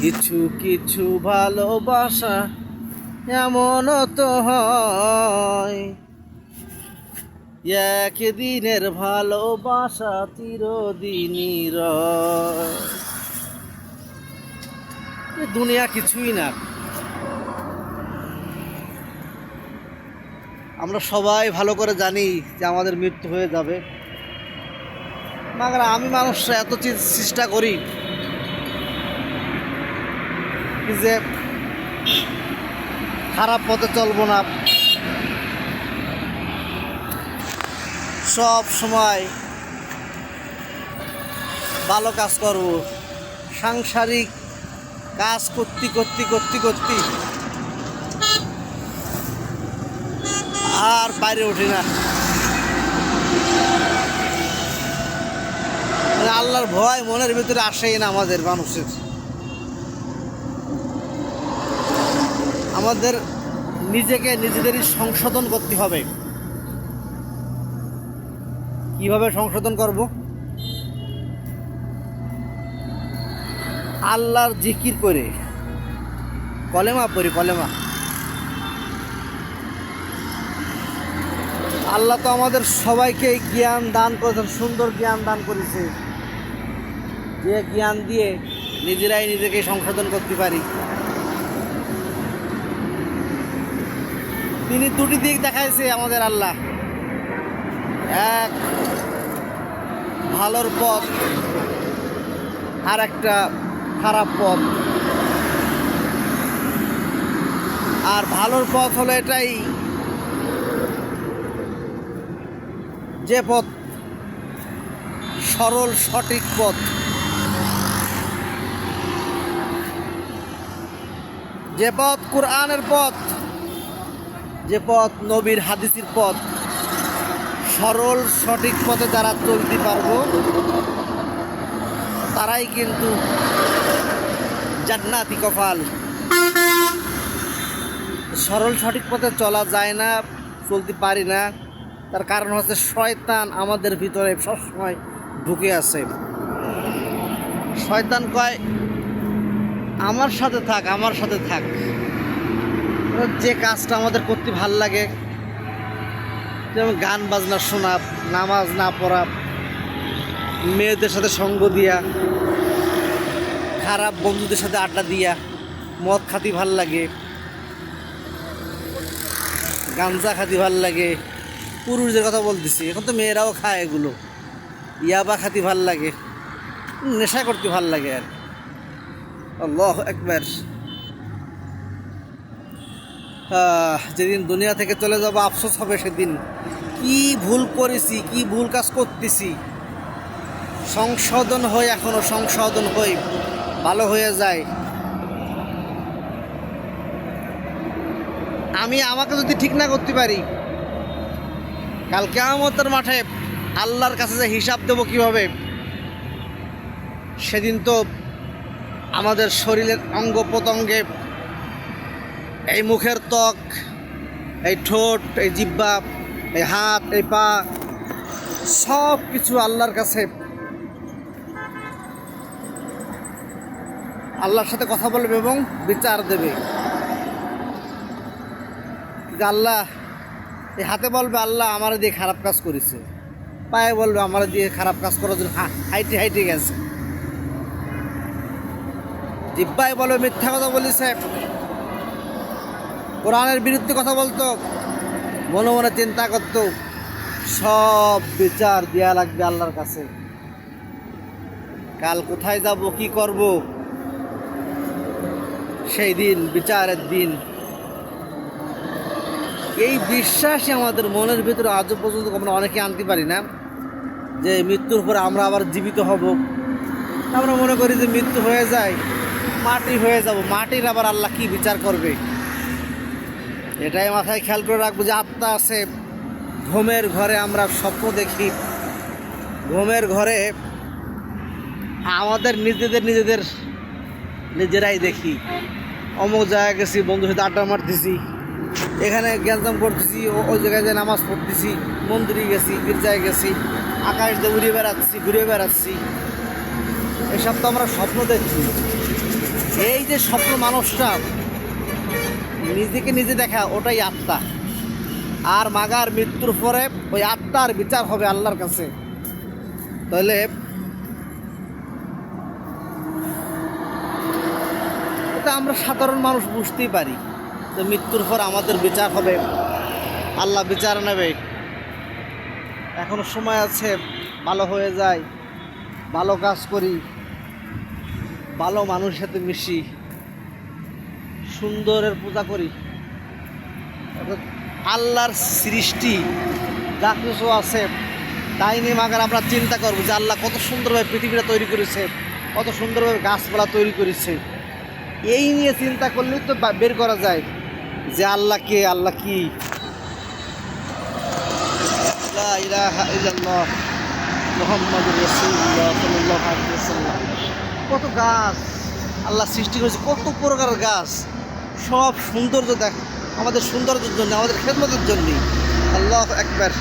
কিছু কিছু ভালোবাসা এমন তো হয়, একদিনের ভালোবাসা চিরদিনই রয়। এ দুনিয়া কিছুই না। আমরা সবাই ভালো করে জানি যে আমাদের মৃত্যু হয়ে যাবে, মাগর আমি মানুষরা এত চেষ্টা করি যে খারাপ পথে চলবো না, সব সময় ভালো কাজ করব। সাংসারিক কাজ করতে আর বাইরে উঠি না। আল্লাহর ভয় মনের ভিতরে আসেই না আমাদের মানুষের। আমাদের নিজেকে নিজেদেরই সংশোধন করতে হবে। কিভাবে সংশোধন করব? আল্লাহর জিকির করে, কলেমা পড়ি, কলেমা। আল্লাহ তো আমাদের সবাইকে জ্ঞান দান করেছেন, সুন্দর জ্ঞান দান করেছে, যে জ্ঞান দিয়ে নিজেরাই নিজেকে সংশোধন করতে পারি। তিনি দুটি দিক দেখাইছে আমাদের আল্লাহ, এক ভালোর পথ আর একটা খারাপ পথ। আর ভালোর পথ হলো এটাই, যে পথ সরল সঠিক পথ, যে পথ কোরআনের পথ, যে পথ নবীর হাদিসের পথ। সরল সঠিক পথে যারা চলতে পারবো তারাই কিন্তু জান্নাতি কপাল। সরল সঠিক পথে চলা যায় না, চলতে পারি না, তার কারণ হচ্ছে শয়তান আমাদের ভিতরে সবসময় ঢুকে আছে। শয়তান কয় আমার সাথে থাক, আমার সাথে থাক। যে কাজটা আমাদের করতে ভাল লাগে, যেমন গান বাজনা শোনা, নামাজ না পড়া, মেয়েদের সাথে সঙ্গ দিয়া, খারাপ বন্ধুদের সাথে আড্ডা দিয়া, মদ খাতি ভাল লাগে, গাঞ্জা খাতি ভাল লাগে। পুরুষদের কথা বলতেছি, এখন তো মেয়েরাও খায় এগুলো। ইয়াবা খাতি ভাল লাগে, নেশা করতে ভাল লাগে। আর আল্লাহু আকবার। যেদিন দুনিয়া থেকে চলে যাব আফসোস হবে সেদিন। কি ভুল করেছি, কি ভুল কাজ করতেছি। সংশোধন হই, এখনো সংশোধন হই, ভালো হয়ে যায়। আমি আমাকে যদি ঠিক না করতে পারি, কাল কিয়ামতের মাঠে আল্লাহর কাছে যে হিসাব দেব কিভাবে, সেদিন তো আমাদের শরীরের অঙ্গ প্রত্যঙ্গে, এই মুখের ত্বক, এই ঠোঁট, এই জিহ্বা, এই হাত, এই পা, সব কিছু আল্লাহর কাছে, আল্লাহর সাথে কথা বলবে এবং বিচার দেবে। আল্লাহ, এই হাতে বলবে আল্লাহ আমার দিয়ে খারাপ কাজ করেছে, পায়ে বলবে আমার দিয়ে খারাপ কাজ করার জন্য হাইটে গেছে, জিহ্বায় বলবে মিথ্যা কথা বলেছে, কোরআনের বিরুদ্ধে কথা বলতো, মনে মনে চিন্তা করতো। সব বিচার দেয়া লাগবে আল্লাহর কাছে। কাল কোথায় যাব, কি করব, সেই দিন, বিচারের দিন। এই বিশ্বাসই আমাদের মনের ভিতরে আজও পর্যন্ত আমরা অনেকে আনতে পারি না, যে মৃত্যুর পরে আমরা আবার জীবিত হব। আমরা মনে করি যে মৃত্যু হয়ে যায়, মাটি হয়ে যাব, মাটির আবার আল্লাহ কি বিচার করবে। এটাই মাথায় খেয়াল করে রাখবো যে আত্মা আছে। ঘুমের ঘরে আমরা স্বপ্ন দেখি, ঘুমের ঘরে আমাদের নিজেরাই দেখি। অমুক জায়গায় গেছি, বন্ধুর সাথে আড্ডা মারতেছি, এখানে গ্যাঞ্জাম করতেছি, ওই জায়গায় যে নামাজ পড়তেছি, মন্দিরে গেছি, গির্জায় গেছি, আকাশ দিয়ে ঘুরে বেড়াচ্ছি। এসব তো আমরা স্বপ্ন দেখছি। এই যে স্বপ্ন মানুষটা নিজেকে নিজে দেখা, ওটাই আত্মা। আর মাগার মৃত্যুর পরে ওই আত্মার বিচার হবে আল্লাহর কাছে। তাহলে এটা আমরা সাধারণ মানুষ বুঝতেই পারি যে মৃত্যুর পর আমাদের বিচার হবে, আল্লাহ বিচার নেবে। এখনো সময় আছে, ভালো হয়ে যায়, ভালো কাজ করি, ভালো মানুষের সাথে মিশি, সুন্দরের পূজা করি। অর্থাৎ আল্লাহর সৃষ্টি যা কিছু আছে তাই নিয়ে মাগার আমরা চিন্তা করবো যে আল্লাহ কত সুন্দরভাবে পৃথিবীটা তৈরি করেছে, কত সুন্দরভাবে গাছপালা তৈরি করেছে। এই নিয়ে চিন্তা করলেই তো বের করা যায় যে আল্লাহ কে, আল্লাহ কি। লা ইলাহা ইল্লাল্লাহ মুহাম্মাদুর রাসূলুল্লাহ সাল্লাল্লাহু আলাইহি ওয়াসাল্লাম। কত গাছ আল্লাহ সৃষ্টি করেছে, কত প্রকারের গাছ, সব সৌন্দর্য দেখ, আমাদের সৌন্দর্যের জন্য, আমাদের খেদমতের জন্যই। আল্লাহু আকবার।